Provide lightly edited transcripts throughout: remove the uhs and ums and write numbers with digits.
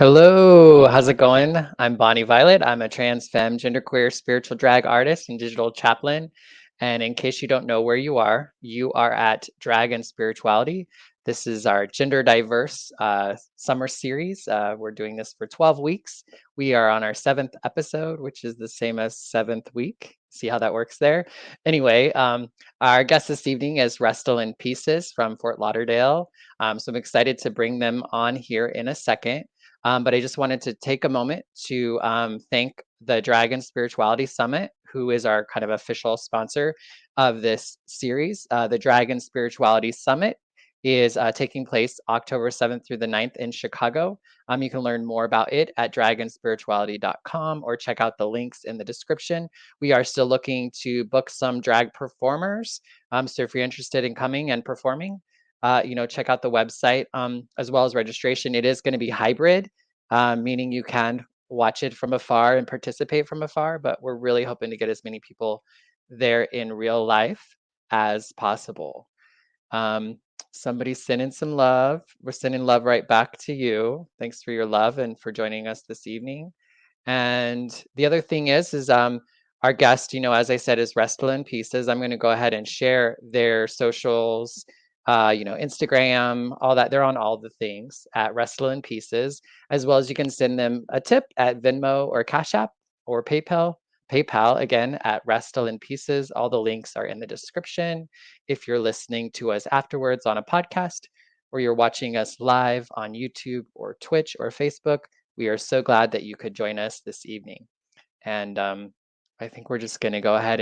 Hello, how's it going? I'm Bonnie Violet. I'm a trans femme, genderqueer, spiritual drag artist and digital chaplain. And in case you don't know where you are at Drag and Spirituality. This is our gender diverse summer series. We're doing this for 12 weeks. We are on our seventh episode, which is the same as seventh week. See how that works there? Anyway, our guest this evening is Restalynn Pieces from Fort Lauderdale. So I'm excited to bring them on here in a second. But I just wanted to take a moment to thank the Dragon Spirituality Summit, who is our kind of official sponsor of this series. The Dragon Spirituality Summit is taking place October 7th through the 9th in Chicago. You can learn more about it at dragonspirituality.com or check out the links in the description. We are still looking to book some drag performers. So if you're interested in coming and performing, check out the website as well as registration. It is going to be hybrid, meaning you can watch it from afar and participate from afar, but we're really hoping to get as many people there in real life as possible. Somebody's sending some love. We're sending love right back to you. Thanks for your love and for joining us this evening. And the other thing is our guest, as I said, is Restalynn Pieces. I'm going to go ahead and share their socials, Instagram, all that. They're on all the things at Restalynn Pieces, as well as you can send them a tip at Venmo or Cash App or PayPal. PayPal again at Restalynn Pieces. All the links are in the description. If you're listening to us afterwards on a podcast or you're watching us live on YouTube or Twitch or Facebook, we are so glad that you could join us this evening. And I think we're just going to go ahead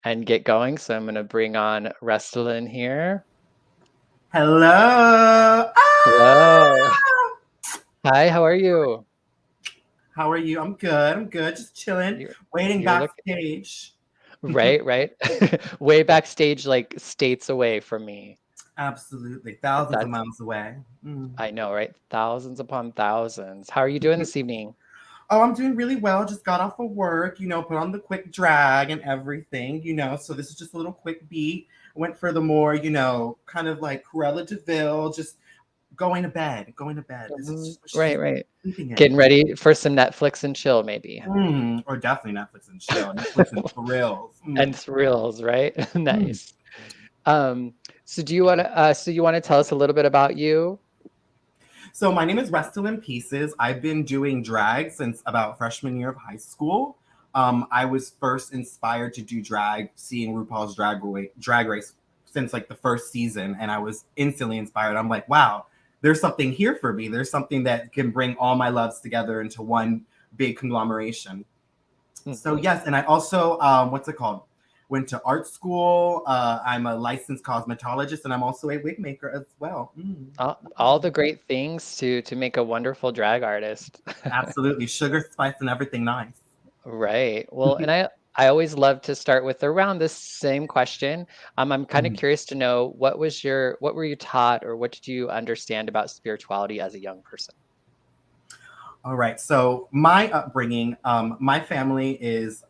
and get going. So I'm going to bring on Restalynn here. Hello. Hello. Hi, how are you? How are you? I'm good. I'm good. Just chilling, waiting You're looking backstage. right. Way backstage, like states away from me. Absolutely. Thousands of That's, miles away. I know, right? Thousands upon thousands. How are you doing this evening? Oh, I'm doing really well. Just got off of work, put on the quick drag and everything. So this is just a little quick beat. Went for the more, kind of like Cruella DeVille, just going to bed. This is just what she's Right. sleeping in. Getting ready for some Netflix and chill, maybe. Or definitely Netflix and chill. Netflix and thrills. And thrills, right? Mm. Nice. So do you want to tell us a little bit about you? So my name is Restalynn Pieces. I've been doing drag since about freshman year of high school. I was first inspired to do drag seeing RuPaul's Drag Race since like the first season, and I was instantly inspired. I'm like, wow, there's something here for me. There's something that can bring all my loves together into one big conglomeration. So yes, and I also what's it called? Went to art school. I'm a licensed cosmetologist, and I'm also a wig maker as well. All the great things to make a wonderful drag artist. Absolutely, sugar, spice, and everything nice. Right. Well, and I always love to start with around this same question. I'm kind of curious to know what were you taught or what did you understand about spirituality as a young person? All right. So my upbringing, my family is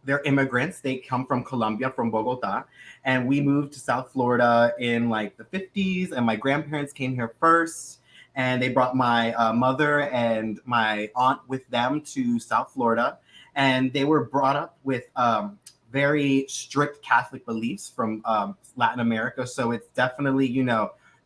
they're immigrants. They come from Colombia, from Bogota, and we moved to South Florida in like the 50s. And my grandparents came here first, and they brought my mother and my aunt with them to South Florida, and they were brought up with very strict Catholic beliefs from Latin America. So it's definitely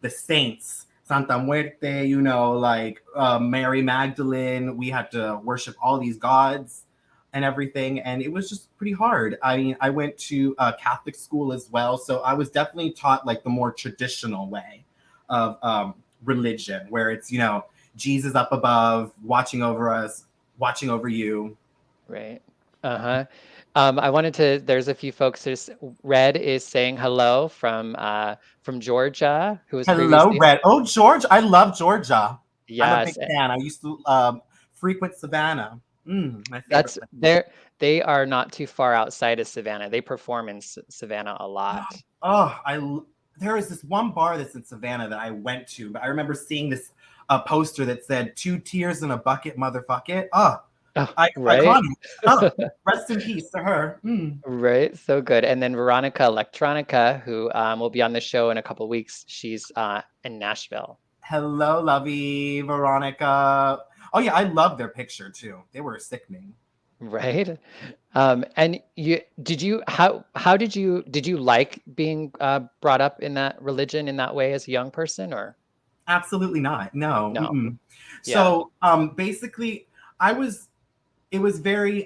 the saints. Santa Muerte, like Mary Magdalene. We had to worship all these gods and everything, and it was just pretty hard. I mean, I went to Catholic school as well, so I was definitely taught like the more traditional way of religion, where it's Jesus up above, watching over us, watching over you. Right. Uh-huh. There's a few folks. Red is saying hello from Georgia, who was Hello, previously, Red. Oh, George, I love Georgia. I'm a big yes, fan. I used to frequent Savannah. My favorite that's place. they are not too far outside of Savannah. They perform in Savannah a lot. There is this one bar that's in Savannah that I went to, but I remember seeing this poster that said 2 tears in a bucket, motherfuck it. Oh, right. Iconic. Rest in peace to her. Right. So good. And then Veronica Electronica, who will be on the show in a couple weeks. She's in Nashville. Hello, Lovey, Veronica. Oh yeah, I love their picture too. They were sickening. Right? And how did you like being brought up in that religion in that way as a young person or Absolutely not. No. no? Mm-mm. Yeah. So basically, I was. It was very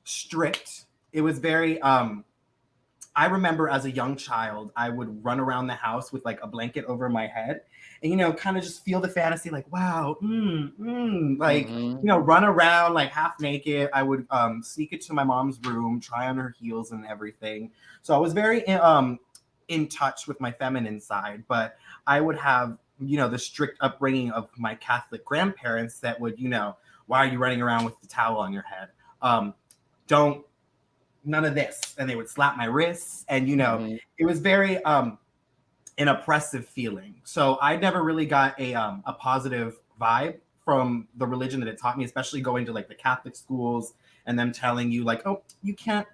strict. It was very I remember as a young child, I would run around the house with like a blanket over my head and, kind of just feel the fantasy like, wow, like, Hmm. run around like half naked. I would sneak into my mom's room, try on her heels and everything. So I was very in touch with my feminine side, but I would have, the strict upbringing of my Catholic grandparents that would, why are you running around with the towel on your head? Don't none of this, and they would slap my wrists, and Hmm. it was very an oppressive feeling. So I never really got a positive vibe from the religion that it taught me, especially going to like the Catholic schools and them telling you like, oh, you can't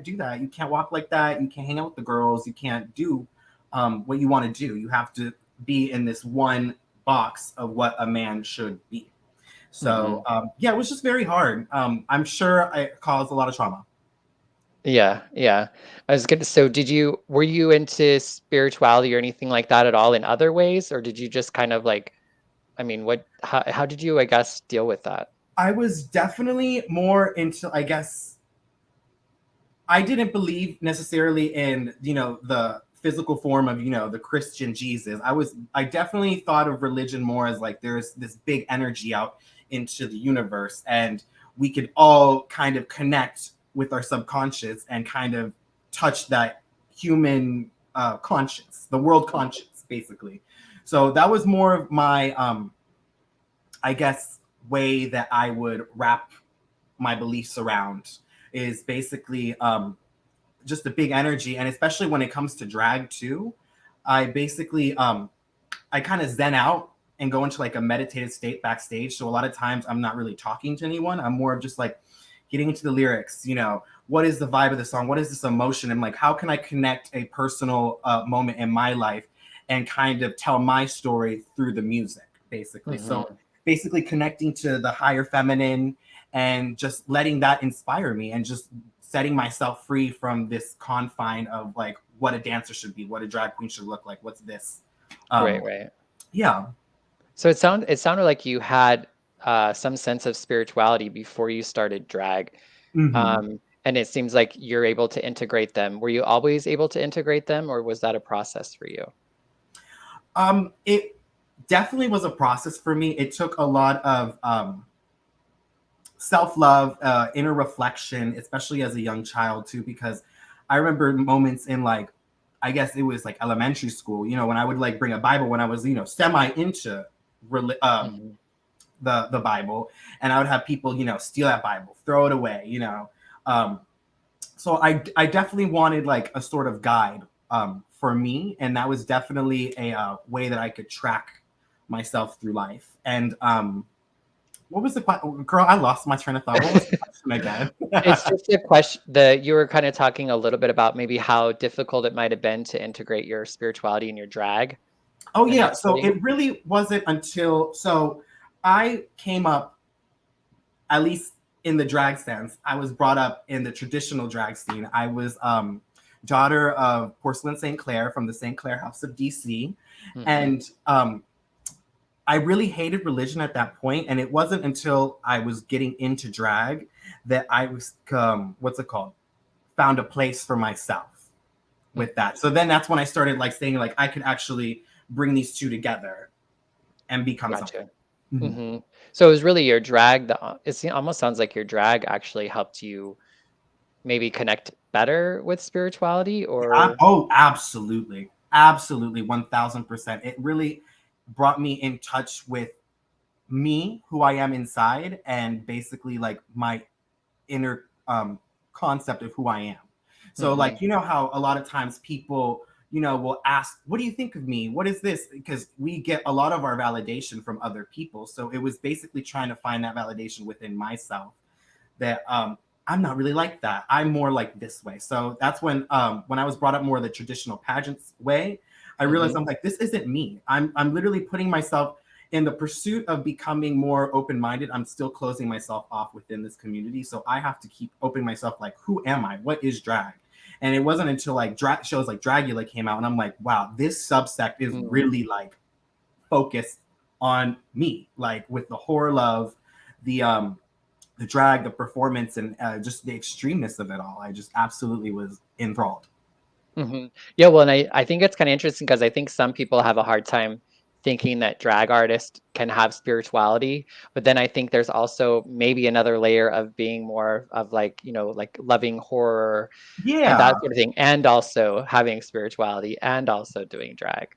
do that, you can't walk like that, you can't hang out with the girls, you can't do what you want to do, you have to be in this one box of what a man should be. So Hmm. yeah, it was just very hard. I'm sure it caused a lot of trauma. Yeah, yeah. I was gonna, so were you into spirituality or anything like that at all in other ways, or did you just kind of like, I mean, how did you, I guess, deal with that? I was definitely more into, I guess, I didn't believe necessarily in, the physical form of, the Christian Jesus. I definitely thought of religion more as like there's this big energy out into the universe and we could all kind of connect with our subconscious and kind of touch that human conscience, the world conscience, basically. So that was more of my, I guess, way that I would wrap my beliefs around is basically just a big energy, and especially when it comes to drag too, I basically I kind of zen out and go into like a meditative state backstage. So a lot of times I'm not really talking to anyone, I'm more of just like getting into the lyrics, what is the vibe of the song, what is this emotion, and like how can I connect a personal moment in my life and kind of tell my story through the music, basically. So Hmm. basically connecting to the higher feminine and just letting that inspire me and just setting myself free from this confine of like what a dancer should be, what a drag queen should look like, what's this. Right, um right. yeah. So it sounded like you had some sense of spirituality before you started drag. Hmm. And it seems like you're able to integrate them. Were you always able to integrate them, or was that a process for you? It definitely was a process for me. It took a lot of self-love, inner reflection, especially as a young child too, because I remember moments in like, I guess it was like elementary school, when I would like bring a Bible when I was, semi into Hmm. the Bible, and I would have people, steal that Bible, throw it away, um, so I definitely wanted like a sort of guide for me, and that was definitely a way that I could track myself through life. And what was the question? Girl, I lost my train of thought. What was the question again? It's just a question that you were kind of talking a little bit about maybe how difficult it might have been to integrate your spirituality and your drag Oh in yeah, that so setting. it really wasn't until I came up, at least in the drag sense, I was brought up in the traditional drag scene. I was daughter of Porcelain St. Clair from the St. Clair House of DC. Hmm. And I really hated religion at that point, and it wasn't until I was getting into drag that I was what's it called? Found a place for myself with that. So then that's when I started like saying like I could actually bring these two together and become something. Gotcha. Mhm. Hmm. So it was really your drag that almost sounds like your drag actually helped you maybe connect better with spirituality or Oh, absolutely, absolutely, 1,000%. It really brought me in touch with me, who I am inside, and basically like my inner concept of who I am. So hmm like how a lot of times people will ask, "What do you think of me? What is this?" Because we get a lot of our validation from other people. So it was basically trying to find that validation within myself that I'm not really like that. I'm more like this way. So that's when I was brought up more the traditional pageants way, I realized hmm I'm like, this isn't me. I'm literally putting myself in the pursuit of becoming more open-minded, I'm still closing myself off within this community. So I have to keep opening myself, like, who am I? What is drag? And it wasn't until like shows like Dragula came out, and I'm like, wow, this subsect is really like focused on me, like with the horror love, the drag, the performance, and just the extremeness of it all. I just absolutely was enthralled. Yeah, well, and I think it's kind of interesting because I think some people have a hard time thinking that drag artists can have spirituality, but then I think there's also maybe another layer of being more of like, like loving horror and Yeah. that sort of thing, and also having spirituality and also doing drag.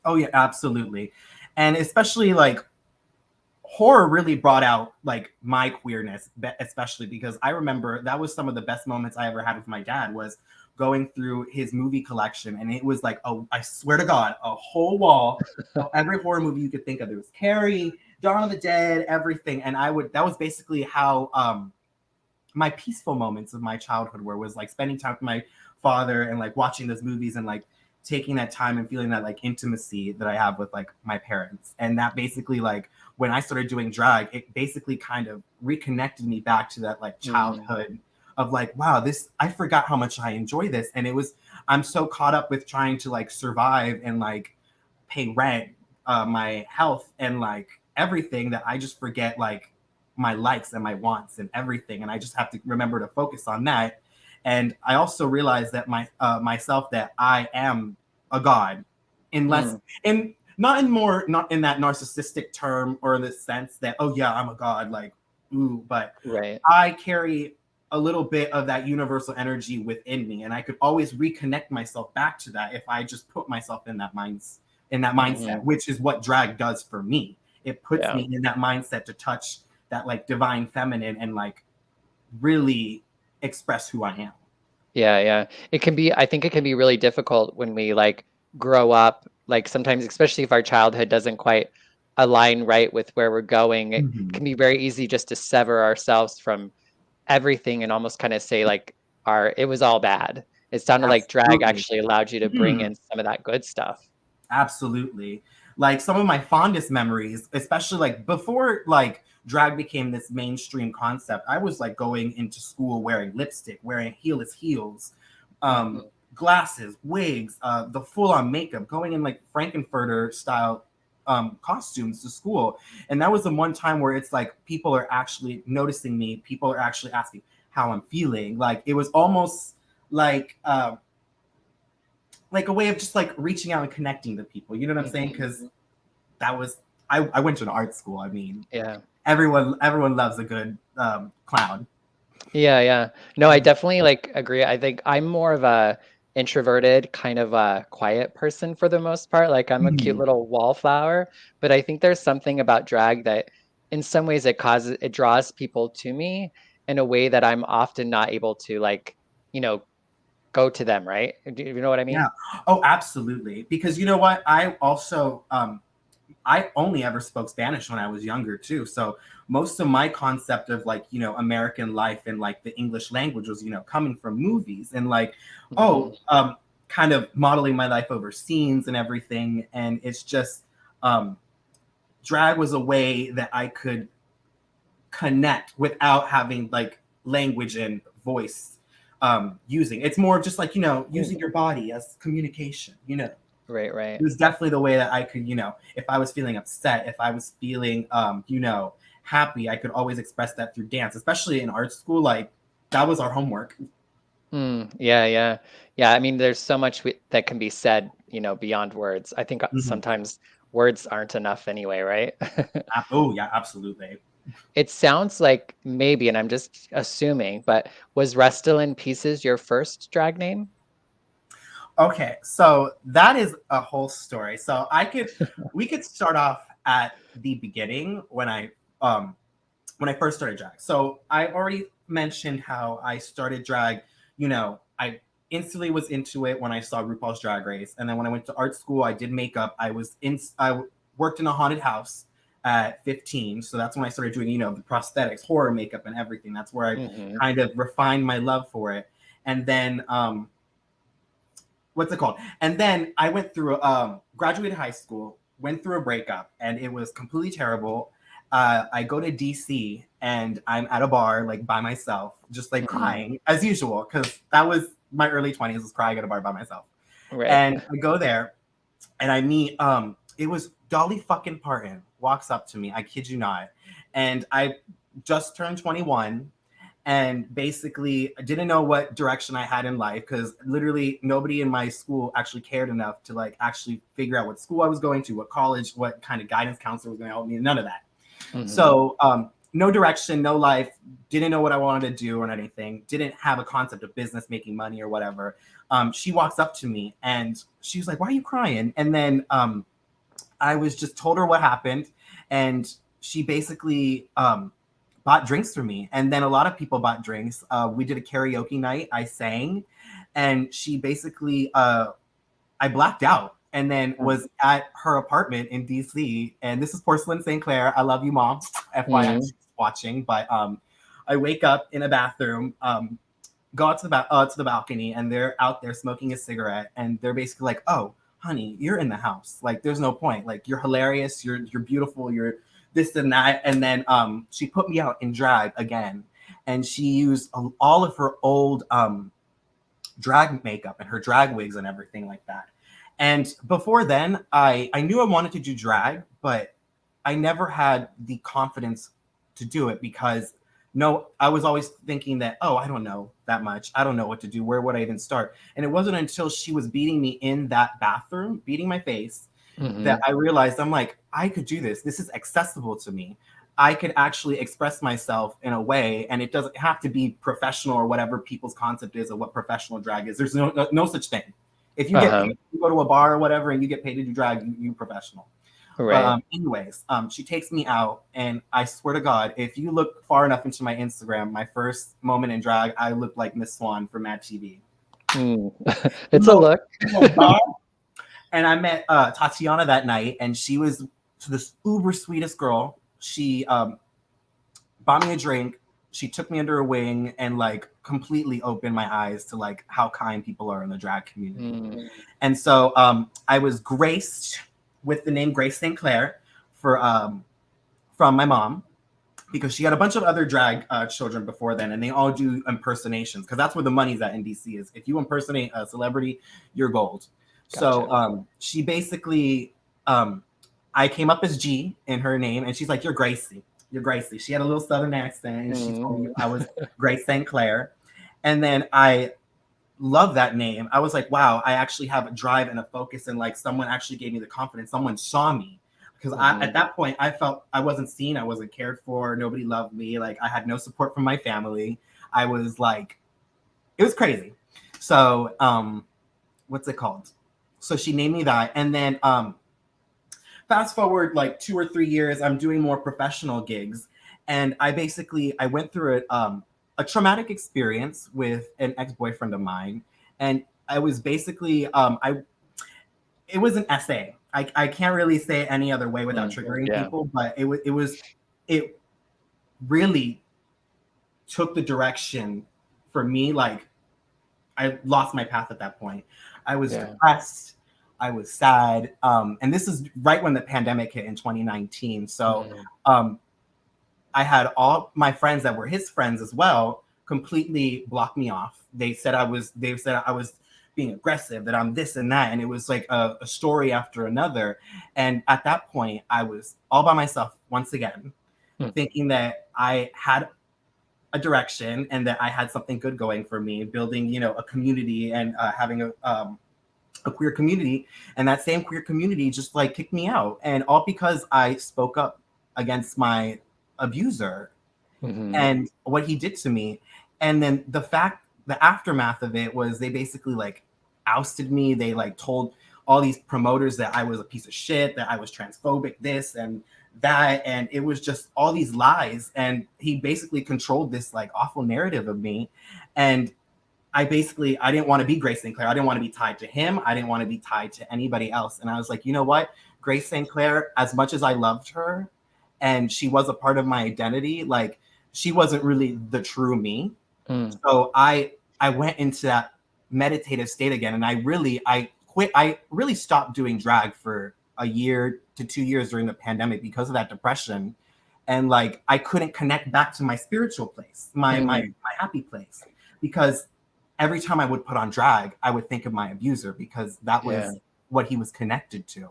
Oh yeah, absolutely. And especially like horror really brought out like my queerness, especially because I remember that was some of the best moments I ever had with my dad was going through his movie collection, and it was like, oh, I swear to God, a whole wall of every horror movie you could think of. There was Carrie, Dawn of the Dead, everything, and that was basically how my peaceful moments of my childhood were, was like spending time with my father and like watching those movies and like taking that time and feeling that like intimacy that I have with like my parents. And that basically, like, when I started doing drag, it basically kind of reconnected me back to that like childhood of like, wow, this, I forgot how much I enjoy this. And it was, I'm so caught up with trying to like survive and like pay rent, my health, and like everything, that I just forget like my likes and my wants and everything. And I just have to remember to focus on that. And I also realized that myself, that I am a god, unless in not in that narcissistic term or in the sense that, oh yeah, I'm a god, like, ooh, but Right. I carry a little bit of that universal energy within me, and I could always reconnect myself back to that if I just put myself in that mindset, which is what drag does for me. It puts Yeah. me in that mindset to touch that like divine feminine and like really express who I am. Yeah, yeah. I think it can be really difficult when we like grow up, like sometimes, especially if our childhood doesn't quite align right with where we're going, it Mm-hmm. can be very easy just to sever ourselves from everything and almost kind of say like it was all bad. It sounded like drag Absolutely. actually allowed you to bring Mhm. in some of that good stuff. Absolutely. Like some of my fondest memories, especially like before like drag became this mainstream concept, I was like going into school wearing lipstick, wearing heelless heels, Mhm. glasses, wigs, the full-on makeup, going in like Frankenfurter style costumes to school. And that was the one time where it's like people are actually noticing me, people are actually asking how I'm feeling. Like it was almost like like a way of just like reaching out and connecting to people. You know what I'm saying? Mhm. Because that was, I went to an art school. I mean, Yeah. everyone loves a good clown. Yeah, yeah. No, I definitely like agree. I think I'm more of a introverted, kind of a quiet person for the most part. Like I'm a cute Mhm. little wallflower, but I think there's something about drag that in some ways it draws people to me in a way that I'm often not able to like, you know, go to them, right? Do you know what I Yeah. mean? Oh, absolutely. Because you know what? I also I only ever spoke Spanish when I was younger too. So most of my concept of like, American life and like the English language was, coming from movies and like, Hmm. oh, kind of modeling my life over scenes and everything. And it's just drag was a way that I could connect without having like language and voice using. It's more of just like, using your body as communication, Right, it right. was definitely the way that I could, if I was feeling upset, if I was feeling, happy, I could always express that through dance, especially in art school. Like that was our homework. Yeah, yeah. Yeah, I mean, there's so much that can be said, beyond words. I think Mhm. sometimes words aren't enough anyway, right? Oh yeah, absolutely. It sounds like maybe, and I'm just assuming, but was Restalynn Pieces your first drag name? Okay, so that is a whole story. So we could start off at the beginning when I first started drag. So I already mentioned how I started drag. I instantly was into it when I saw RuPaul's Drag Race, and then when I went to art school, I did makeup. I worked in a haunted house at 15, so that's when I started doing the prosthetics, horror makeup, and everything. That's where I Hmm. kind of refined my love for it, and then what's it called? And then I went through graduated high school, went through a breakup, and it was completely terrible. I go to DC, and I'm at a bar like by myself, just like crying as usual, because that was my early 20s, was crying at a bar by myself. Right. And I go there, and I meet it was Dolly fucking Parton walks up to me. I kid you not. And I just turned 21, and basically I didn't know what direction I had in life, because literally nobody in my school actually cared enough to like actually figure out what school I was going to, what college, what kind of guidance counselor was going to help me, none of that. So no direction, no life, didn't know what I wanted to do or anything, didn't have a concept of business, making money or whatever. She walks up to me and she was like, "Why are you crying?" And then I was just told her what happened, and she basically bought drinks for me. And then a lot of people bought drinks. We did a karaoke night. I sang, and she basically I blacked out, and then was at her apartment in DC. And this is Porcelain St. Clair. I love you, Mom. FYI, she's watching. But I wake up in a bathroom, go out to the balcony, and they're out there smoking a cigarette, and they're basically like, "Oh, honey, you're in the house. Like, there's no point. Like, you're hilarious. You're beautiful. You're this and that." And then she put me out in drag again, and she used all of her old drag makeup and her drag wigs and everything like that. And before then, I knew I wanted to do drag, but I never had the confidence to do it, because no, I was always thinking that, oh, I don't know that much. I don't know what to do. Where would I even start? And it wasn't until she was beating me in that bathroom, beating my face, that I realized, I'm like, I could do this. This is accessible to me. I could actually express myself in a way, and it doesn't have to be professional or whatever people's concept is of what professional drag is. There's no such thing. If you get paid, you go to a bar or whatever and you get paid to do drag, you professional. Right. But anyways, she takes me out, and I swear to God, if you look far enough into my Instagram, my first moment in drag, I looked like Miss Swan from Mad TV. It's a look. And I met Tatiana that night, and she was this uber sweetest girl. She bought me a drink. She took me under her wing and like completely opened my eyes to like how kind people are in the drag community. And so I was graced with the name Grace St. Clair from my mom, because she had a bunch of other drag children before then, and they all do impersonations, because that's where the money's at in DC. Is if you impersonate a celebrity, you're gold. Gotcha. So she basically, I came up as G in her name, and she's like, "You're Gracie. You're Gracie." She had a little Southern accent, and she told me I was Grace St. Clair. And then I love that name. I was like, wow, I actually have a drive and a focus, and like someone actually gave me the confidence. Someone saw me, because at that point I felt I wasn't seen, I wasn't cared for, nobody loved me. Like, I had no support from my family. I was like, it was crazy. So what's it called? So she named me that, and then fast forward like 2 or 3 years, I'm doing more professional gigs, and I went through a traumatic experience with an ex-boyfriend of mine, and I was basically it was an essay. I can't really say it any other way without triggering people, but it really took the direction for me. Like, I lost my path at that point. I was depressed. I was sad. And this is right when the pandemic hit in 2019. So I had all my friends that were his friends as well completely block me off. They said I was being aggressive, that I'm this and that. And it was like a story after another. And at that point, I was all by myself once again, thinking that I had a direction and that I had something good going for me, building, a community and having a queer community. And that same queer community just like kicked me out. And all because I spoke up against my abuser and what he did to me. And then the aftermath of it was they basically like ousted me. They like told all these promoters that I was a piece of shit, that I was transphobic, this and that. And it was just all these lies. And he basically controlled this like awful narrative of me. And I didn't want to be Grace St. Clair. I didn't want to be tied to him. I didn't want to be tied to anybody else. And I was like, you know what? Grace St. Clair, as much as I loved her and she was a part of my identity, like, she wasn't really the true me. So I went into that meditative state again. And I really quit. I really stopped doing drag for a year, to 2 years during the pandemic because of that depression. And like I couldn't connect back to my spiritual place, my happy place, because every time I would put on drag, I would think of my abuser because that was what he was connected to.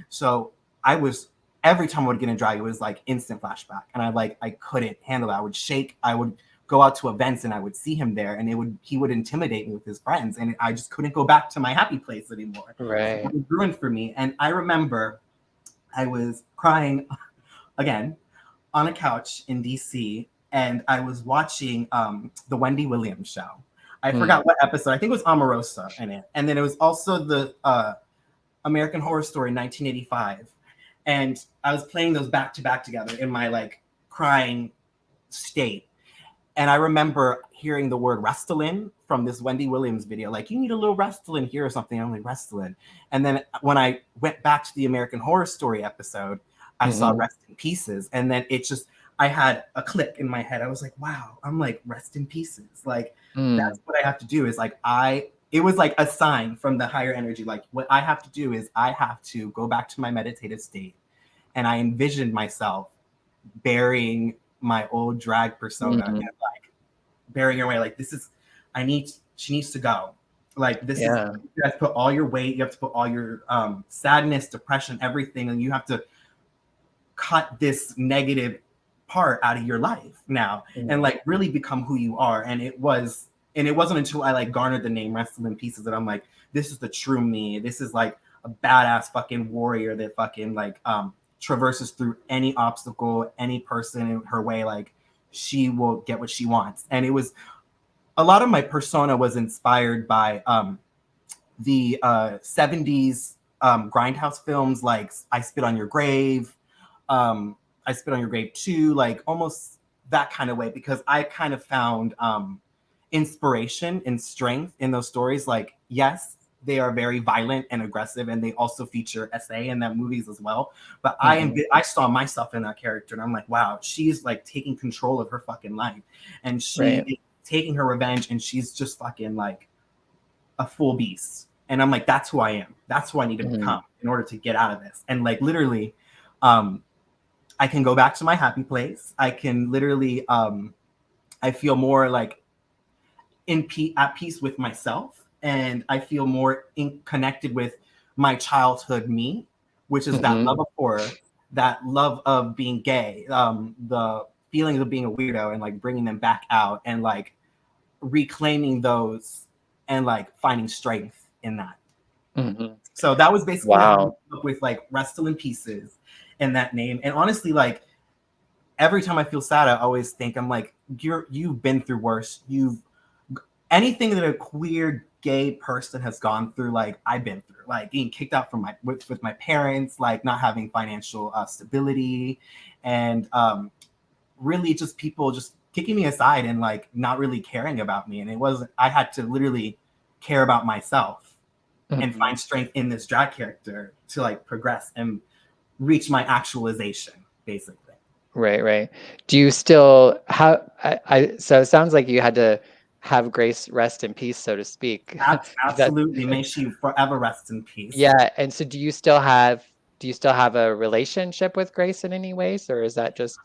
So I was, every time I would get in drag, it was like instant flashback, and I couldn't handle it. I would shake. I would go out to events and I would see him there, and he would intimidate me with his friends, and I just couldn't go back to my happy place anymore. Right. It was ruined for me. And I remember I was crying again on a couch in DC, and I was watching the Wendy Williams show. I forgot what episode. I think it was Omarosa in it, and then it was also the American Horror Story 1985. And I was playing those back to back together in my like crying state. And I remember hearing the word Restalynn from this Wendy Williams video, like, you need a little Restalynn here or something. I'm like, Restalynn. And then when I went back to the American Horror Story episode, I saw Rest in Pieces. And then it just, I had a click in my head. I was like, wow, I'm like, rest in pieces. Like, that's what I have to do is like, it was like a sign from the higher energy. Like, what I have to do is I have to go back to my meditative state. And I envisioned myself burying my old drag persona and like burying her away. Like, she needs to go. Like, this is, you have to put all your weight, you have to put all your sadness, depression, everything, and you have to cut this negative part out of your life now and like really become who you are. And it wasn't until I like garnered the name Restalynn Pieces that I'm like, this is the true me. This is like a badass fucking warrior that fucking like traverses through any obstacle, any person in her way. Like, she will get what she wants. And it was a lot of my persona was inspired by the 70s grindhouse films like I Spit on Your Grave, I Spit on Your Grave 2, like almost that kind of way, because I kind of found inspiration and strength in those stories. Like, yes, they are very violent and aggressive, and they also feature SA in that movies as well. But I saw myself in that character, and I'm like, wow, she's like taking control of her fucking life, and she is taking her revenge, and she's just fucking like a full beast. And I'm like, that's who I am. That's who I need to become in order to get out of this. And like literally, I can go back to my happy place. I can literally, I feel more like at peace with myself. And I feel more connected with my childhood me, which is that love of horror, that love of being gay, the feelings of being a weirdo, and like bringing them back out and like reclaiming those and like finding strength in that. So that was basically how I came up with like Restalynn Pieces and that name. And honestly, like every time I feel sad, I always think, I'm like, you've been through worse. Anything that a queer gay person has gone through, like I've been through, like getting kicked out from with my parents, like not having financial stability, and really just people just kicking me aside and like not really caring about me. And I had to literally care about myself and find strength in this drag character to like progress and reach my actualization, basically. Right. Do you still have, so it sounds like you had to have Grace rest in peace, so to speak. Absolutely. May she forever rest in peace. Yeah. And so do you still have a relationship with Grace in any ways, or is that just?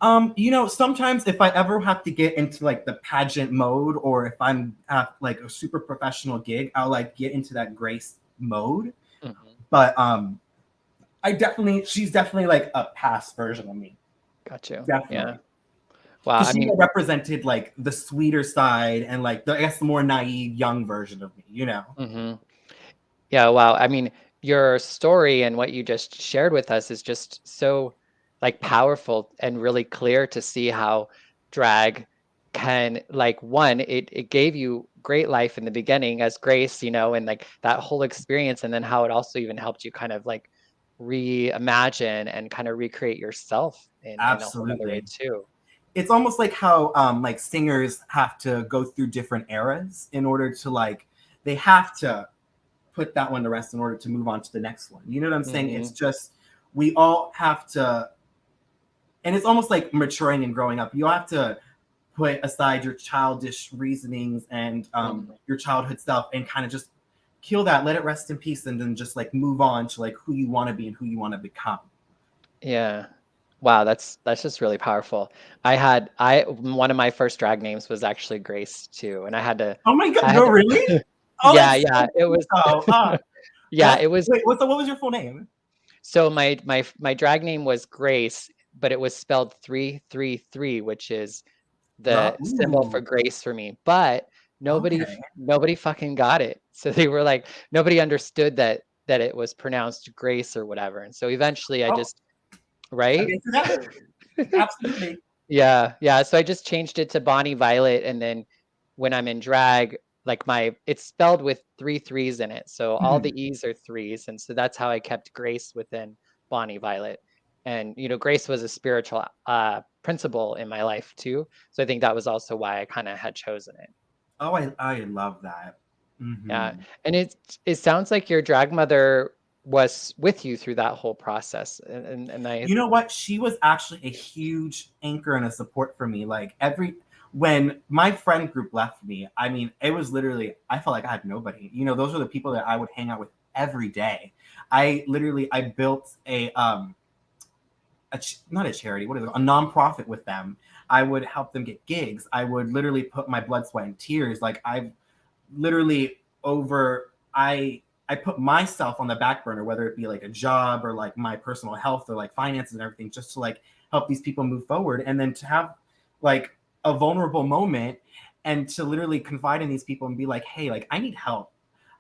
Sometimes if I ever have to get into like the pageant mode, or if I'm at like a super professional gig, I'll like get into that Grace mode. But she's definitely like a past version of me. Got you. Definitely. Yeah. Wow. I mean, represented like the sweeter side and like the more naive young version of me, you know? Yeah. Wow. I mean, your story and what you just shared with us is just so like powerful and really clear to see how drag can, like, one, it gave you great life in the beginning as Grace, and like that whole experience, and then how it also even helped you kind of like reimagine and kind of recreate yourself in a whole other way too. It's almost like how like singers have to go through different eras in order to like, they have to put that one to rest in order to move on to the next one. You know what I'm saying? It's just, we all have to, and it's almost like maturing and growing up. You have to put aside your childish reasonings and your childhood stuff and kind of just kill that, let it rest in peace, and then just like move on to like who you want to be and who you want to become. Yeah. Wow, that's just really powerful. I one of my first drag names was actually Grace too, and Oh my God, I no, had to, really? Oh, yeah, that's yeah, so it cute was though. yeah, That's it was. wait, what was your full name? So my drag name was Grace, but it was spelled 333, which is the symbol for Ooh, grace for me. But okay. nobody fucking got it. So they were like, nobody understood that it was pronounced Grace or whatever. And so eventually I Oh, just, I right? guess you got it. Absolutely. Yeah, yeah. So I just changed it to Bonnie Violet, and then when I'm in drag, like it's spelled with three threes in it. So all Mhm. the E's are threes. And so that's how I kept Grace within Bonnie Violet. And Grace was a spiritual principle in my life too. So I think that was also why I kind of had chosen it. Oh, I love that. Yeah. Hmm. And it sounds like your drag mother was with you through that whole process. And I You know what? She was actually a huge anchor and a support for me. Like when my friend group left me, I mean, it was literally I felt like I had nobody. Those are the people that I would hang out with every day. I built not a charity, what is it, a nonprofit with them. I would help them get gigs. I would literally put my blood, sweat, and tears. Like I've literally over I put myself on the back burner, whether it be like a job or like my personal health or like finances and everything, just to like help these people move forward. And then to have like a vulnerable moment and to literally confide in these people and be like, hey, like I need help.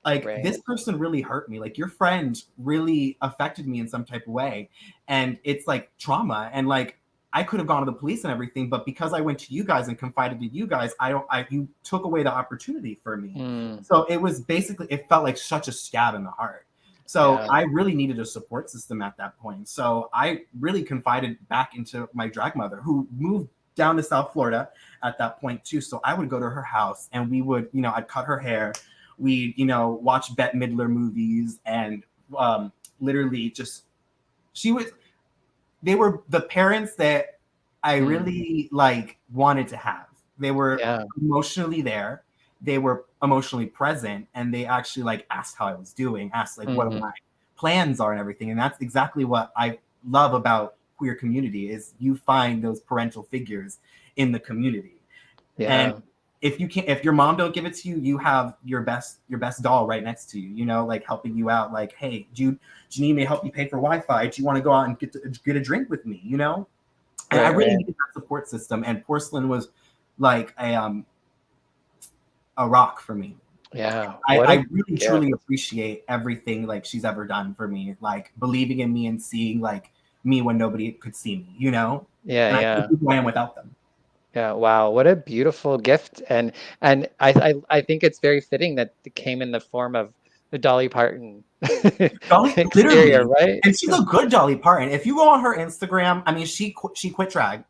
Like right. this person really hurt me. Like your friend really affected me in some type of way. And it's like trauma. And like I could have gone to the police and everything, but because I went to you guys and confided to you guys, you took away the opportunity for me. Mm, So it was basically, it felt like such a stab in the heart. So yeah. I really needed a support system at that point. So I really confided back into my drag mother, who moved down to South Florida at that point too. So I would go to her house and we would, I'd cut her hair. We'd, watch Bette Midler movies and literally just, she was, they were the parents that I Mm, really like wanted to have. They were yeah. emotionally there. They were emotionally present, and they actually like asked how I was doing, asked like what Hmm. my plans are and everything. And that's exactly what I love about queer community is you find those parental figures in the community. And Yeah. if your mom don't give it to you, you have your best doll right next to you, like helping you out. Like, hey, do you need me to help you pay for Wi-Fi? Do you want to go out and get a drink with me? And I Right, really right. needed that support system. And Porcelain was like a rock for me. Yeah. I, What a I really gift. truly appreciate everything like she's ever done for me, like believing in me and seeing like me when nobody could see me, Yeah, and I yeah. couldn't be who I am without them. Yeah, wow, what a beautiful gift. And I think it's very fitting that it came in the form of the Dolly Parton Dolly, exterior, literally, right? and she's a good Dolly Parton. If you go on her Instagram, I mean, she quit drag,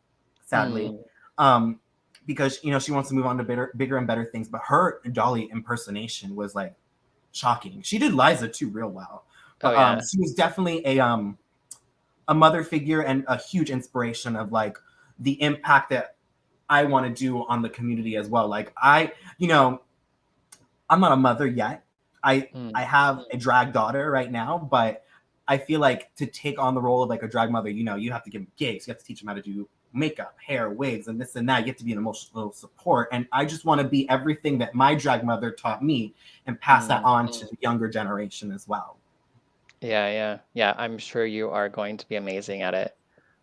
sadly, Mm, um, because she wants to move on to bigger and better things. But her Dolly impersonation was like shocking. She did Liza too real well, oh but yeah. she was definitely a mother figure and a huge inspiration of like the impact that I want to do on the community as well. Like I'm not a mother yet. I Mm, have a drag daughter right now, but I feel like to take on the role of like a drag mother, you have to give them gigs, you have to teach them how to do makeup, hair, wigs, and this and that. You have to be an emotional support, and I just want to be everything that my drag mother taught me and pass that mm. on to the younger generation as well. Yeah, yeah. Yeah, I'm sure you are going to be amazing at it.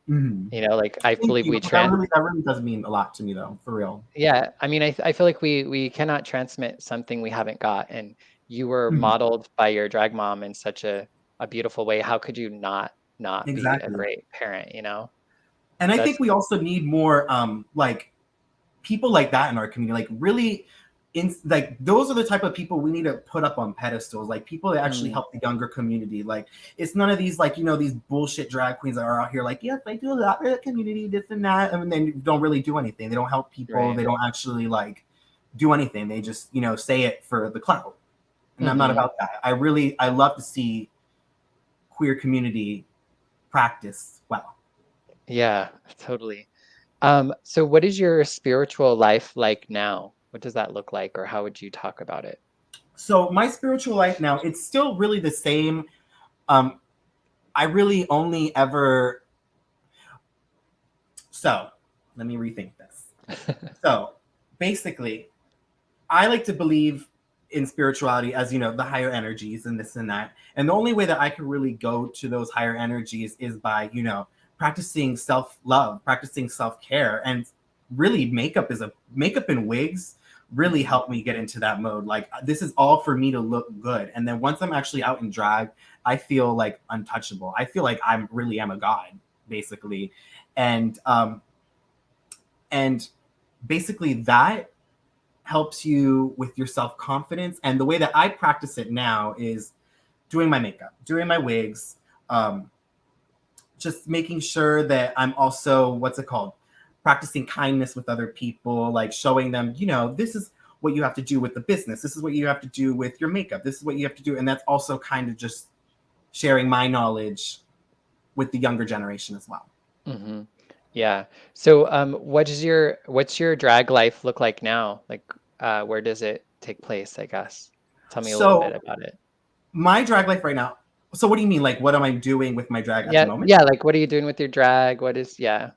Mm-hmm. Like I Thank believe you. we That really does mean a lot to me, though, for real. yeah, I mean I feel like we cannot transmit something we haven't got, and you were Mhm. modeled by your drag mom in such a beautiful way. How could you not be a Exactly. great parent? And I That's think we also need more like people like that in our community, like really like those are the type of people we need to put up on pedestals, like people that actually mm, help the younger community. Like it's none of these like these bullshit drag queens that are out here like, yes, I do a lot for the community, this and that, and then don't really do anything. They don't help people, right. they don't actually like do anything. They just say it for the clout. And I'm not Mhm. about that. I love to see queer community practice well. Yeah, totally. So what is your spiritual life like now? What does that look like, or how would you talk about it? So my spiritual life now, it's still really the same. Um, I really only ever, so let me rethink this. So basically, I like to believe in spirituality as, the higher energies and this and that. And the only way that I can really go to those higher energies is by, practicing self-love, practicing self-care. And really makeup and wigs really help me get into that mode. Like, this is all for me to look good. And then once I'm actually out in drag, I feel like untouchable. I feel like I'm really am a god, basically. And basically that helps you with your self-confidence. And the way that I practice it now is doing my makeup, doing my wigs, just making sure that I'm also, what's it called, practicing kindness with other people, like showing them, this is what you have to do with the business, this is what you have to do with your makeup, this is what you have to do. And that's also kind of just sharing my knowledge with the younger generation as well. Hmm. Yeah. So, what's your drag life look like now? Like, where does it take place, I guess? Tell me a little bit So about it. my drag life right now, so what do you mean, like what am I doing with my drag at the Yeah, moment? yeah, like what are you doing with your drag? Yeah.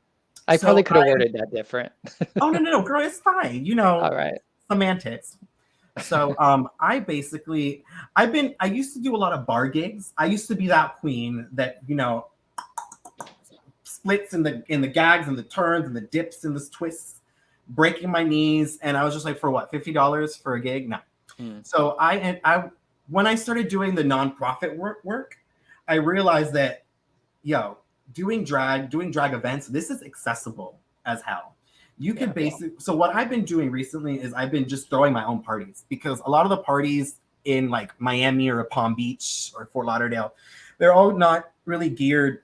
I probably So could have worded that different. oh, no, girl, it's fine, All right. semantics. So I used to do a lot of bar gigs. I used to be that queen that, splits in the gags and the turns and the dips and the twists, breaking my knees. And I was just like, for what, $50 for a gig? No. Hmm. So I when I started doing the nonprofit work, I realized that, yo, doing drag events, this is accessible as hell. You Yeah. could basically, so what I've been doing recently is I've been just throwing my own parties, because a lot of the parties in like Miami or Palm Beach or Fort Lauderdale, they're all not really geared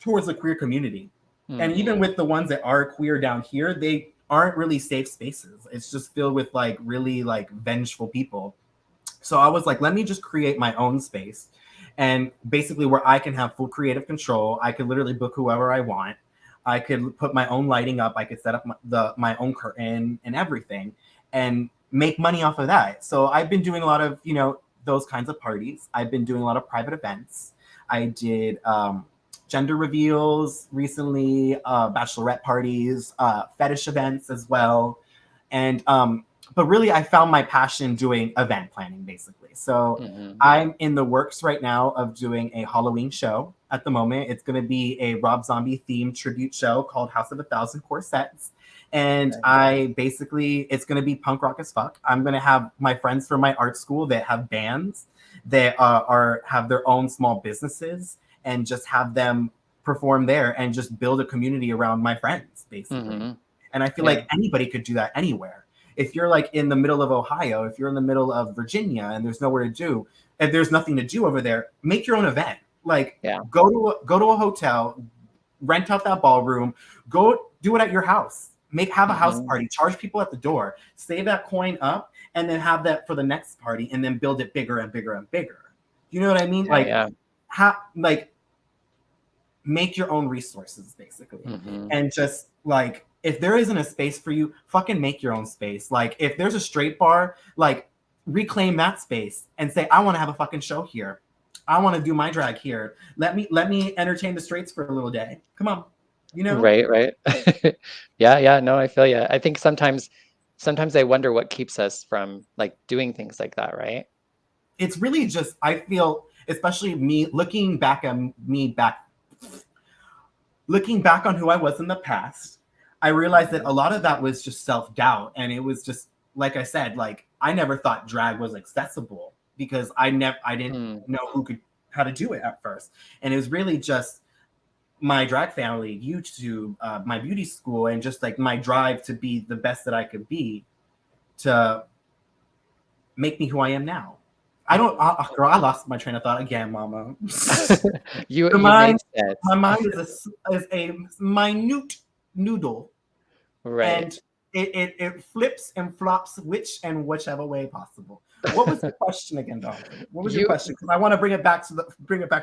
towards the queer community. And Hmm. even with the ones that are queer down here, they aren't really safe spaces. It's just filled with like really like vengeful people. So I was like, let me just create my own space, and basically where I can have full creative control. I could literally book whoever I want. I could put my own lighting up. I could set up my own curtain and everything, and make money off of that. So I've been doing a lot of, those kinds of parties. I've been doing a lot of private events. I did gender reveals recently, bachelorette parties, fetish events as well. And but really I found my passion doing event planning, basically. So Hmm. I'm in the works right now of doing a Halloween show at the moment. It's going to be a Rob Zombie themed tribute show called House of a Thousand Corsets. And Right. it's going to be punk rock as fuck. I'm going to have my friends from my art school that have bands that have their own small businesses, and just have them perform there and just build a community around my friends, basically. Hmm. And I feel Yeah. like anybody could do that anywhere. If you're like in the middle of Ohio, if you're in the middle of Virginia and there's nowhere to do, if there's nothing to do over there, make your own event. Like, Yeah. go to a hotel, rent out that ballroom, go do it at your house. Have a house Hmm. party, charge people at the door, save that coin up, and then have that for the next party, and then build it bigger and bigger and bigger. You know what I mean? Yeah. Like, Yeah. make your own resources, basically. Hmm. And just like, if there isn't a space for you, fucking make your own space. Like, if there's a straight bar, like, reclaim that space and say, I want to have a fucking show here. I want to do my drag here. Let me entertain the straights for a little day. Come on. You know? Right. Right. Yeah. Yeah. No, I feel you. I think sometimes I wonder what keeps us from like doing things like that, right? It's really just, I feel, especially me looking back on who I was in the past, I realized that Mhm. a lot of that was just self-doubt. And it was just, like I said, like, I never thought drag was accessible, because I didn't Hmm. know how to do it at first. And it was really just my drag family, YouTube, my beauty school, and just like my drive to be the best that I could be, to make me who I am now. I don't, girl, I lost my train of thought again, mama. The You made mind, sense. my mind is a minute noodle, Right. and it flips and flops whichever way possible. What was your question again, darling? What was your You question? Because I want to bring it back to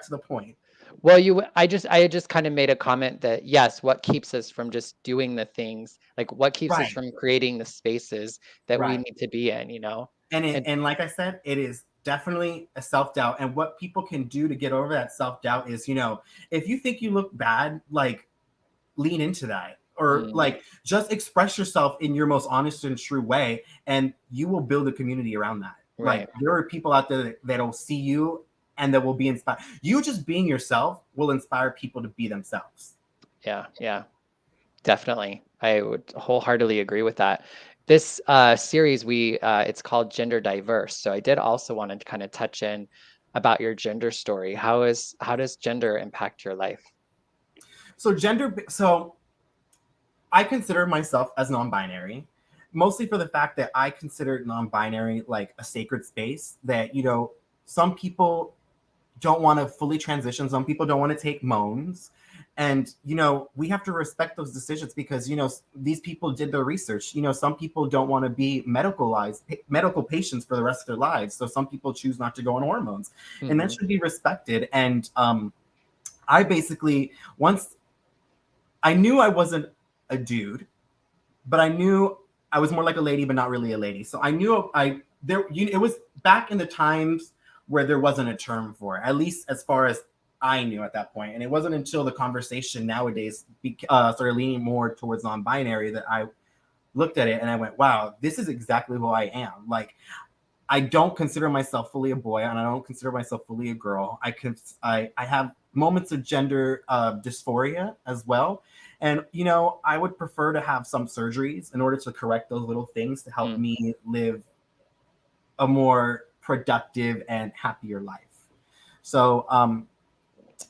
the point. Well, I had just kind of made a comment that yes, what keeps us from just doing the things, like what keeps us Right, from creating the spaces that we right. need to be in, you know? And And like I said, it is definitely a self-doubt. And what people can do to get over that self-doubt is, if you think you look bad, like lean into that, or mm, like just express yourself in your most honest and true way, and you will build a community around that. Like right. there are people out there that'll see you and that will be inspired. You just being yourself will inspire people to be themselves. Yeah, yeah, definitely. I would wholeheartedly agree with that. This series, it's called Gender Diverse. So I did also want to kind of touch in about your gender story. How does gender impact your life? So I consider myself as non-binary, mostly for the fact that I consider non-binary like a sacred space that, some people don't want to fully transition. Some people don't want to take moans. And, we have to respect those decisions because, these people did their research. Some people don't want to be medical patients for the rest of their lives. So some people choose not to go on hormones, and that Hmm. should be respected. And I basically, once I knew I wasn't a dude, but I knew I was more like a lady, but not really a lady. So I knew it was back in the times where there wasn't a term for it, at least as far as I knew at that point. And it wasn't until the conversation nowadays started leaning more towards non-binary that I looked at it and I went, wow, this is exactly who I am. Like, I don't consider myself fully a boy, and I don't consider myself fully a girl. I have moments of gender dysphoria as well, and I would prefer to have some surgeries in order to correct those little things to help Mm, me live a more productive and happier life. So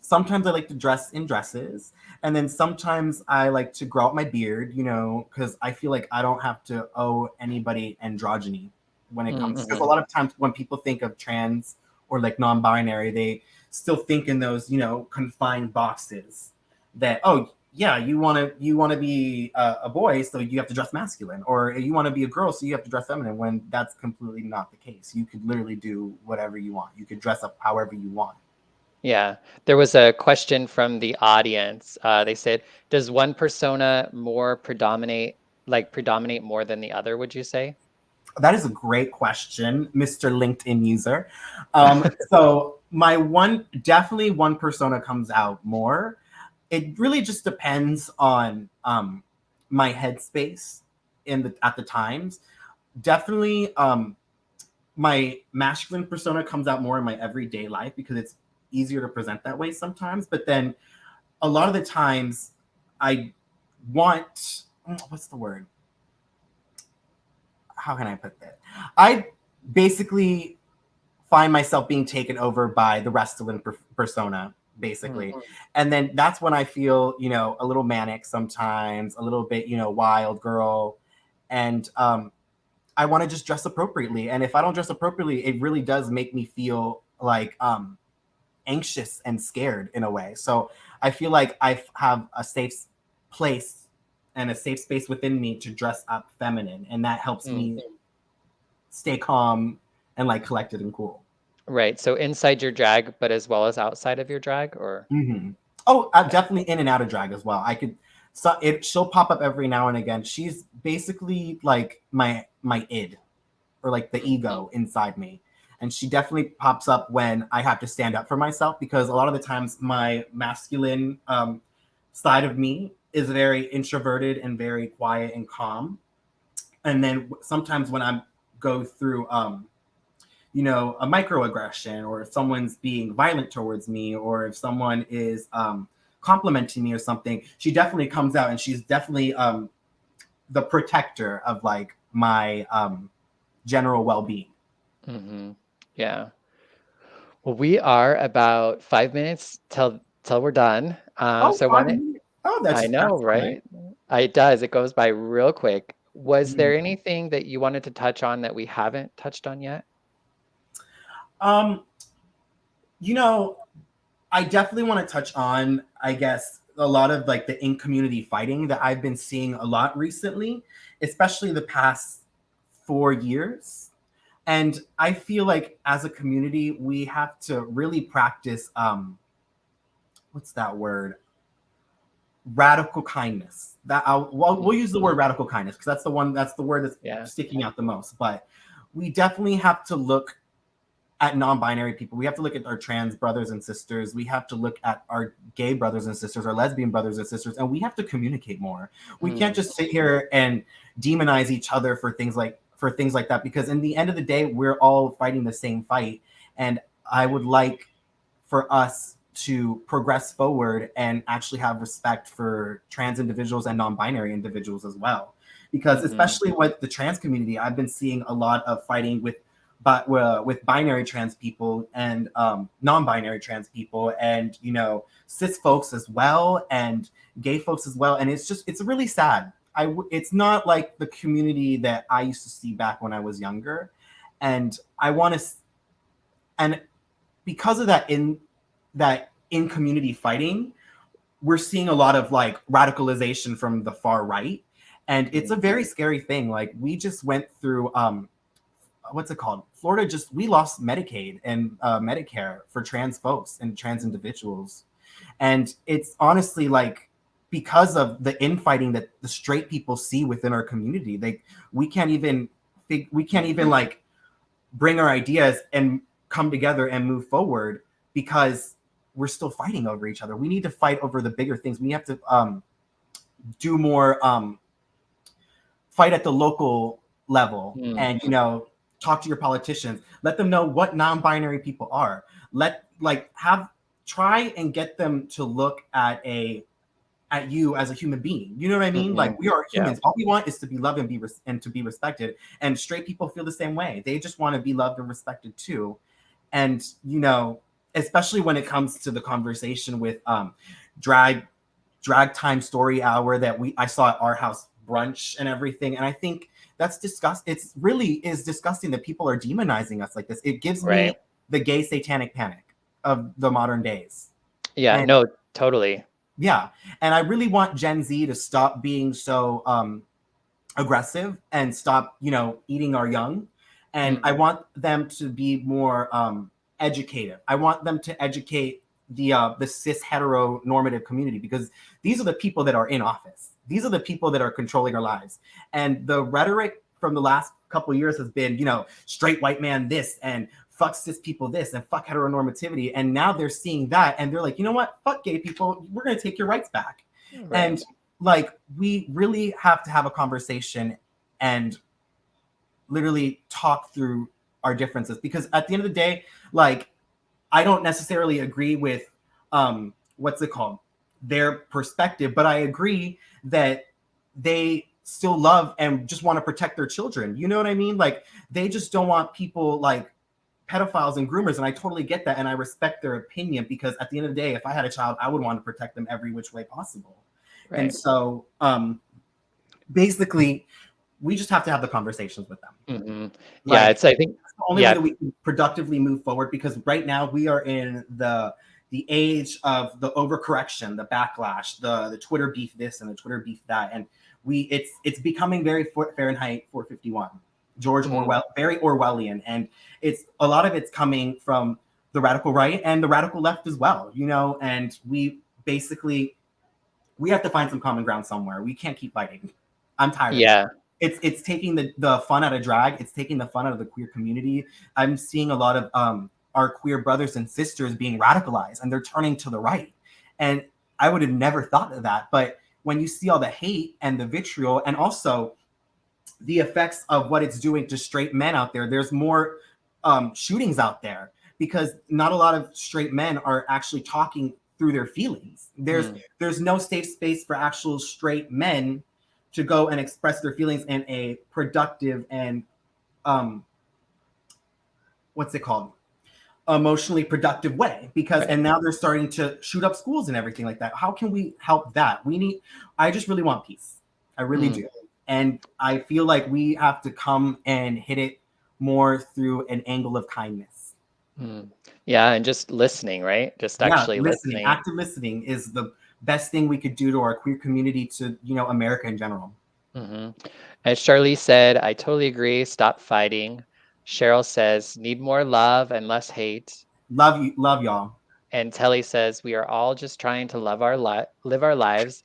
sometimes I like to dress in dresses, and then sometimes I like to grow out my beard, because I feel like I don't have to owe anybody androgyny when it comes. Because a mm-hmm. lot of times when people think of trans or like non-binary, they still think in those, confined boxes that, oh yeah, you want to be a boy, so you have to dress masculine, or you want to be a girl, so you have to dress feminine. When that's completely not the case. You could literally do whatever you want. You could dress up however you want. Yeah, there was a question from the audience. They said, "Does one persona predominate more than the other, would you say?" That is a great question, Mr. LinkedIn user. So definitely one persona comes out more. It really just depends on my headspace at the times. Definitely, my masculine persona comes out more in my everyday life because it's easier to present that way sometimes. But then a lot of the times, I want what's the word? How can I put that? I basically find myself being taken over by the Restalynn persona, Mm, basically. And then that's when I feel, a little manic sometimes, a little bit, wild girl. And I want to just dress appropriately. And if I don't dress appropriately, it really does make me feel like anxious and scared in a way. So I feel like I have a safe place and a safe space within me to dress up feminine. And that helps mm. me stay calm and like collected and cool. Right. So inside your drag, but as well as outside of your drag, or Mm-hmm. Oh, okay. definitely in and out of drag as well. I could, so she'll pop up every now and again. She's basically like my id, or like the Mm, ego inside me, and she definitely pops up when I have to stand up for myself, because a lot of the times my masculine side of me is very introverted and very quiet and calm, and then sometimes when I go through a microaggression, or if someone's being violent towards me, or if someone is complimenting me or something, she definitely comes out, and she's definitely the protector of like my general well-being. mm-hmm. Yeah. Well, we are about 5 minutes till we're done. Oh, So I want 5 minutes. Oh, I know, that's fine. right? It does. It goes by real quick. Was Mhm. there anything that you wanted to touch on that we haven't touched on yet? um you know I definitely want to touch on, I guess, a lot of like the in community fighting that I've been seeing a lot recently, especially the past 4 years. And I feel like as a community, we have to really practice what's that word? Radical kindness. We'll Mm, use the word radical kindness because that's the word that's yeah. sticking out the most. But we definitely have to look at non-binary people. We have to look at our trans brothers and sisters. We have to look at our gay brothers and sisters, our lesbian brothers and sisters, and we have to communicate more. We can't just sit here and demonize each other for things like that, because in the end of the day, we're all fighting the same fight. And I would like for us to progress forward and actually have respect for trans individuals and non-binary individuals as well. Because especially with the trans community, I've been seeing a lot of fighting with binary trans people and non-binary trans people, and cis folks as well, and gay folks as well. And it's really sad. It's not like the community that I used to see back when I was younger, and I want to, and because of that, in community fighting, we're seeing a lot of like radicalization from the far right, and it's a very scary thing. Like, we just went through what's it called? Florida we lost Medicaid and Medicare for trans folks and trans individuals. And it's honestly like, because of the infighting that the straight people see within our community, we can't even like bring our ideas and come together and move forward, because we're still fighting over each other. We need to fight over the bigger things. We have to do more fight at the local level, and talk to your politicians. Let them know what non-binary people are. Try and get them to look at you as a human being. You know what I mean? Like, we are humans. All we want is to be loved and to be respected. And straight people feel the same way. They just want to be loved and respected too. And especially when it comes to the conversation with drag time story hour that I saw at our house brunch and everything. And I think that's disgusting. It's really is disgusting that people are demonizing us like this. It gives me the gay satanic panic of the modern days. Yeah, and, no, totally. Yeah. And I really want Gen Z to stop being so aggressive and stop, eating our young. And I want them to be more educated. I want them to educate the cis heteronormative community, because these are the people that are in office. These are the people that are controlling our lives. And the rhetoric from the last couple of years has been, straight white man this, and fuck cis people this, and fuck heteronormativity. And now they're seeing that, and they're like, you know what? Fuck gay people. We're going to take your rights back. Right. And like, we really have to have a conversation and literally talk through our differences, because at the end of the day, like, I don't necessarily agree with what's it called? Their perspective, but I agree that they still love and just want to protect their children. You know what I mean? Like, they just don't want people like pedophiles and groomers. And I totally get that. And I respect their opinion, because at the end of the day, if I had a child, I would want to protect them every which way possible. Right. And so basically, we just have to have the conversations with them. Yeah, I think that's the only way that we can productively move forward, because right now we are in the age of the overcorrection, the backlash, the Twitter beef this and the Twitter beef that, and it's becoming very Fahrenheit 451, George Orwell, very Orwellian, and a lot of it's coming from the radical right and the radical left as well, and we have to find some common ground somewhere. We can't keep fighting. I'm tired of it. It's taking the fun out of drag. It's taking the fun out of the queer community. I'm seeing a lot of our queer brothers and sisters being radicalized, and they're turning to the right. And I would have never thought of that. But when you see all the hate and the vitriol, and also the effects of what it's doing to straight men out there, there's more shootings out there, because not a lot of straight men are actually talking through their feelings. There's no safe space for actual straight men to go and express their feelings in a productive and what's it called? Emotionally productive way, and now they're starting to shoot up schools and everything like that. How can we help that? I just really want peace. I really do. And I feel like we have to come and hit it more through an angle of kindness. Yeah, and just listening, right? Just actually listening. Active listening is the best thing we could do to our queer community, to America in general. As Charlie said, I totally agree. Stop fighting. Cheryl says, need more love and less hate. Love y'all. And Telly says, we are all just trying to live our lives.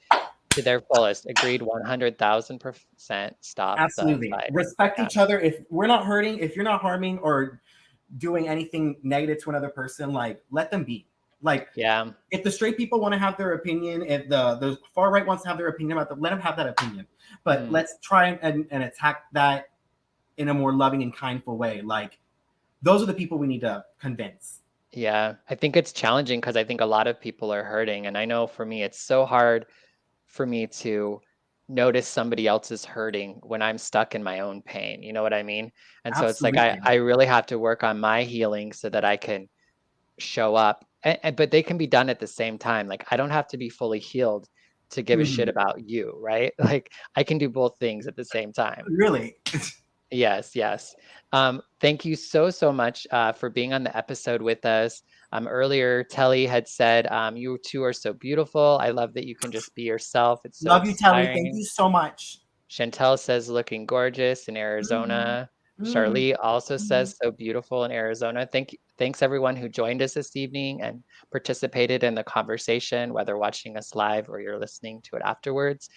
To their fullest. Agreed 100,000%. Stop the Absolutely. fight. Respect Yeah. each other. If we're not hurting, if you're not harming or doing anything negative to another person, like let them be. Like Yeah. if the straight people want to have their opinion, if the far right wants to have their opinion about them, let them have that opinion. But let's try and attack that in a more loving and kindful way. Like those are the people we need to convince. Yeah. I think it's challenging because I think a lot of people are hurting. And I know for me, it's so hard for me to notice somebody else is hurting when I'm stuck in my own pain. You know what I mean? And so it's like Absolutely. I really have to work on my healing so that I can show up. But they can be done at the same time. Like I don't have to be fully healed to give a shit Mhm. about you, right? Like I can do both things at the same time. Really. Yes, yes. Thank you so, so much for being on the episode with us. Earlier, Telly had said, you two are so beautiful. I love that you can just be yourself. It's so Love you, Telly. Thank inspiring. you so much. Chantel says looking gorgeous in Mhm. Arizona. Mhm. Charlie also Mhm. says so beautiful in Arizona. Thanks everyone who joined us this evening and participated in the conversation, whether watching us live or you're listening to it afterwards.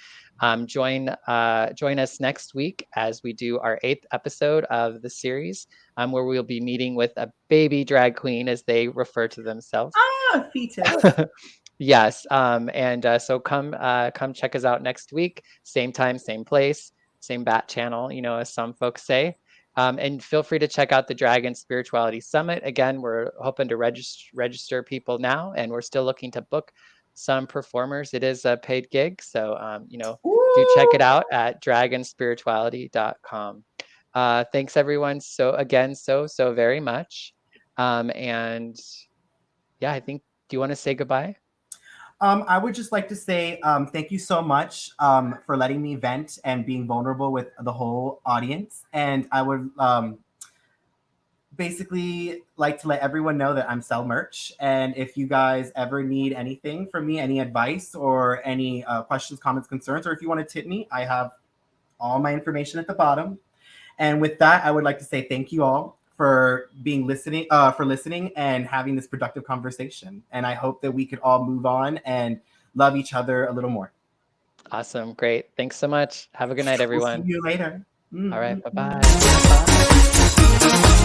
Join us next week as we do our 8th episode of the series, where we'll be meeting with a baby drag queen, as they refer to themselves. Ah, fetus. Yes, so come check us out next week, same time, same place, same bat channel, as some folks say. And feel free to check out the Dragon Spirituality Summit. Again, we're hoping to register people now, and we're still looking to book some performers. It is a paid gig, so do check it Woo! out at dragonspirituality.com. Thanks everyone so very much. And yeah, I think, do you want to say goodbye? I would just like to say thank you so much for letting me vent and being vulnerable with the whole audience. And I would basically like to let everyone know that I'm sell merch. And if you guys ever need anything from me, any advice or any questions, comments, concerns, or if you want to tip me, I have all my information at the bottom. And with that, I would like to say thank you all for listening and having this productive conversation. And I hope that we could all move on and love each other a little more. Awesome. Great. Thanks so much. Have a good night, We'll see everyone. you later. All right. Mm-mm-mm. Bye-bye. Bye.